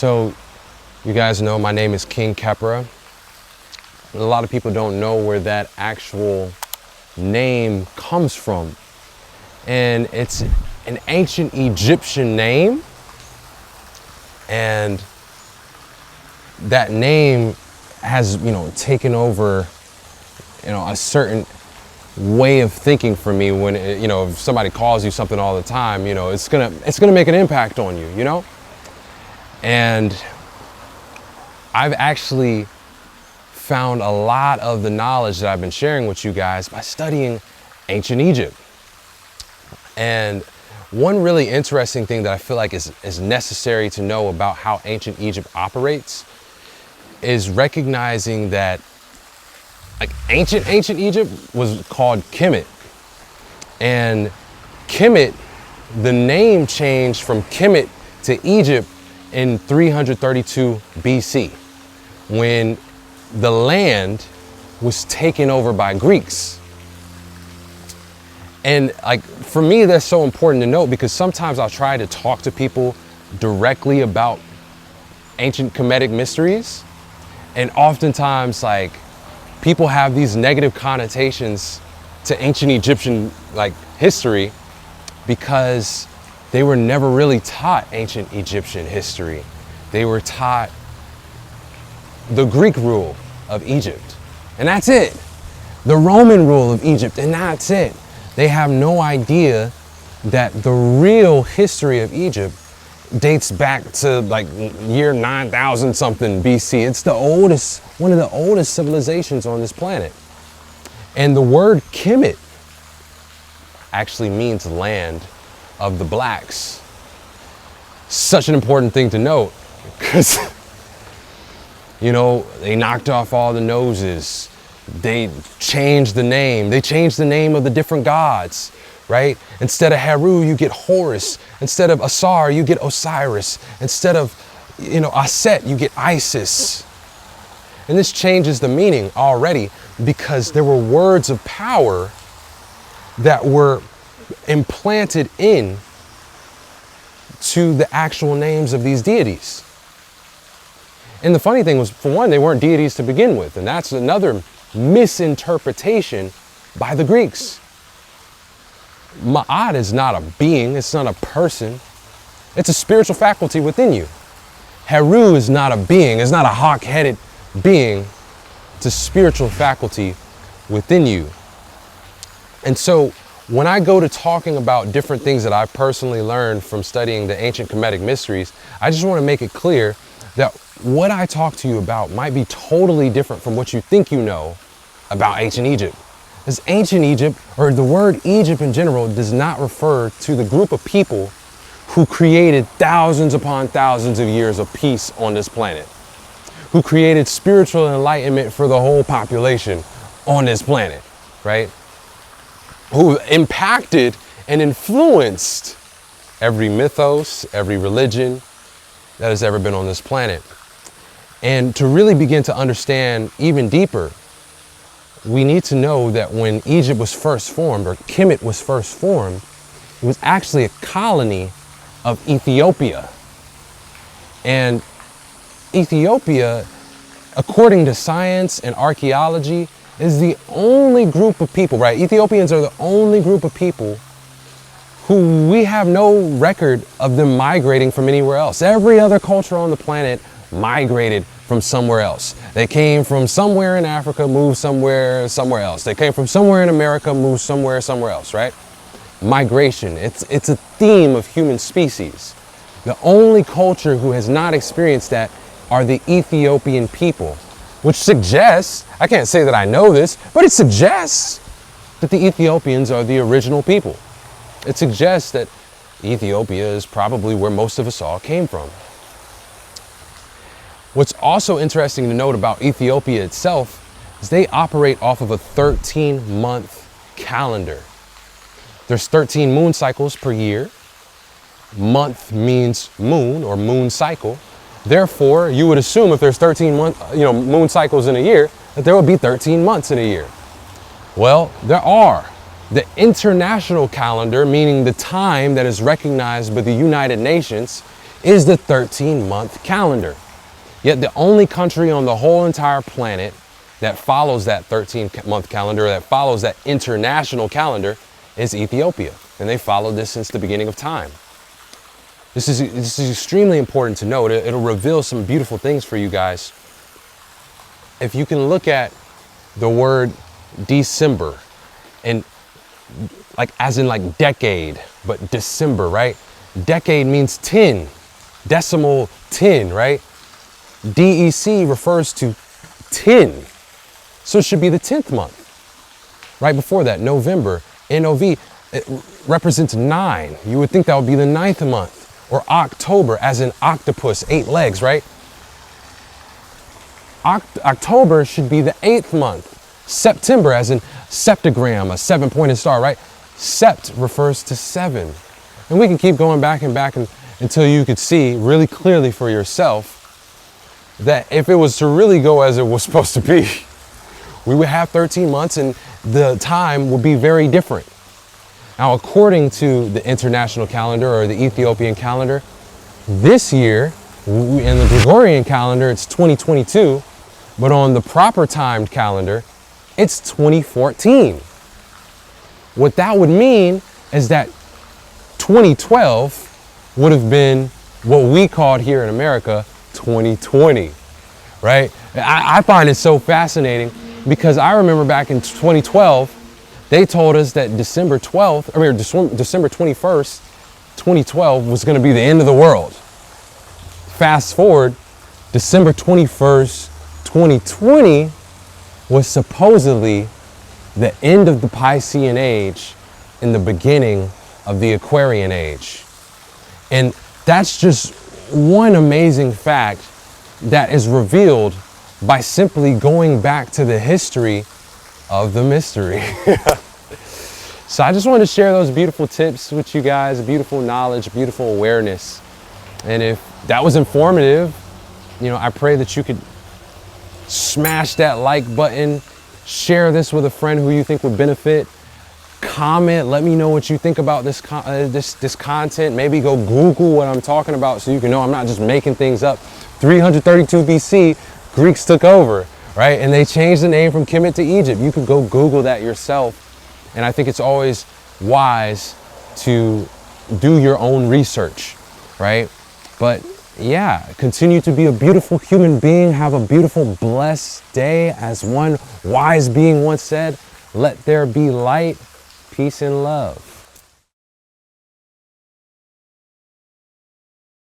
So you guys know my name is King Kepra. A lot of people don't know where that actual name comes from. And it's an ancient Egyptian name. And that name has, taken over, a certain way of thinking for me when, if somebody calls you something all the time, it's gonna make an impact on you, And I've actually found a lot of the knowledge that I've been sharing with you guys by studying ancient Egypt. And one really interesting thing that I feel like is necessary to know about how ancient Egypt operates is recognizing that ancient Egypt was called Kemet. And Kemet, the name changed from Kemet to Egypt in 332 BC, when the land was taken over by Greeks. And for me, that's so important to note, because sometimes I'll try to talk to people directly about ancient Kemetic mysteries. And oftentimes, people have these negative connotations to ancient Egyptian history because they were never really taught ancient Egyptian history. They were taught the Greek rule of Egypt, and that's it. The Roman rule of Egypt, and that's it. They have no idea that the real history of Egypt dates back to year 9,000 something BC. It's one of the oldest civilizations on this planet. And the word Kemet actually means land of the blacks. Such an important thing to note, because they knocked off all the noses. They changed the name. They changed the name of the different gods, right? Instead of Heru, you get Horus. Instead of Asar, you get Osiris. Instead of, Aset, you get Isis. And this changes the meaning already, because there were words of power that were implanted in to the actual names of these deities. And the funny thing was, for one, they weren't deities to begin with. And that's another misinterpretation by the Greeks. Ma'at is not a being, it's not a person. It's a spiritual faculty within you. Heru is not a being, it's not a hawk-headed being. It's a spiritual faculty within you. And so when I go to talking about different things that I personally learned from studying the ancient Kemetic mysteries, I just want to make it clear that what I talk to you about might be totally different from what you think you know about ancient Egypt. Because ancient Egypt, or the word Egypt in general, does not refer to the group of people who created thousands upon thousands of years of peace on this planet, who created spiritual enlightenment for the whole population on this planet, right? Who impacted and influenced every mythos, every religion that has ever been on this planet. And to really begin to understand even deeper, we need to know that when Egypt was first formed, or Kemet was first formed, it was actually a colony of Ethiopia. And Ethiopia, according to science and archaeology, is the only group of people, right? Ethiopians are the only group of people who we have no record of them migrating from anywhere else. Every other culture on the planet migrated from somewhere else. They came from somewhere in Africa, moved somewhere else. They came from somewhere in America, moved somewhere else, right? Migration, it's a theme of human species. The only culture who has not experienced that are the Ethiopian people, which suggests, I can't say that I know this, but it suggests that the Ethiopians are the original people. It suggests that Ethiopia is probably where most of us all came from. What's also interesting to note about Ethiopia itself is they operate off of a 13-month calendar. There's 13 moon cycles per year. Month means moon, or moon cycle. Therefore, you would assume if there's 13 moon cycles in a year, that there would be 13 months in a year. Well, there are. The international calendar, meaning the time that is recognized by the United Nations, is the 13-month calendar. Yet the only country on the whole entire planet that follows that 13-month calendar, that follows that international calendar, is Ethiopia. And they followed this since the beginning of time. This is extremely important to note. It'll reveal some beautiful things for you guys. If you can look at the word December, and like as in like decade, but December, right? Decade means 10, decimal 10, right? DEC refers to 10. So it should be the 10th month. Right before that, November, NOV, it represents 9. You would think that would be the 9th month. Or October, as in octopus, 8 legs, right? October should be the 8th month. September, as in septagram, a 7-pointed star, right? Sept refers to 7. And we can keep going back and back until you could see really clearly for yourself that if it was to really go as it was supposed to be, we would have 13 months and the time would be very different. Now, according to the international calendar or the Ethiopian calendar, this year, in the Gregorian calendar, it's 2022, but on the proper timed calendar, it's 2014. What that would mean is that 2012 would have been what we called here in America 2020, right? I find it so fascinating because I remember back in 2012, they told us that December 21st, 2012 was going to be the end of the world. Fast forward, December 21st, 2020 was supposedly the end of the Piscean age and the beginning of the Aquarian age. And that's just one amazing fact that is revealed by simply going back to the history of the mystery. So I just wanted to share those beautiful tips with you guys, beautiful knowledge, beautiful awareness. And if that was informative, I pray that you could smash that like button, share this with a friend who you think would benefit, comment, let me know what you think about this content. Maybe go Google what I'm talking about so you can know I'm not just making things up. 332 BC, Greeks took over, right? And they changed the name from Kemet to Egypt. You could go Google that yourself. And I think it's always wise to do your own research, right? But yeah, continue to be a beautiful human being. Have a beautiful, blessed day. As one wise being once said, let there be light, peace, and love.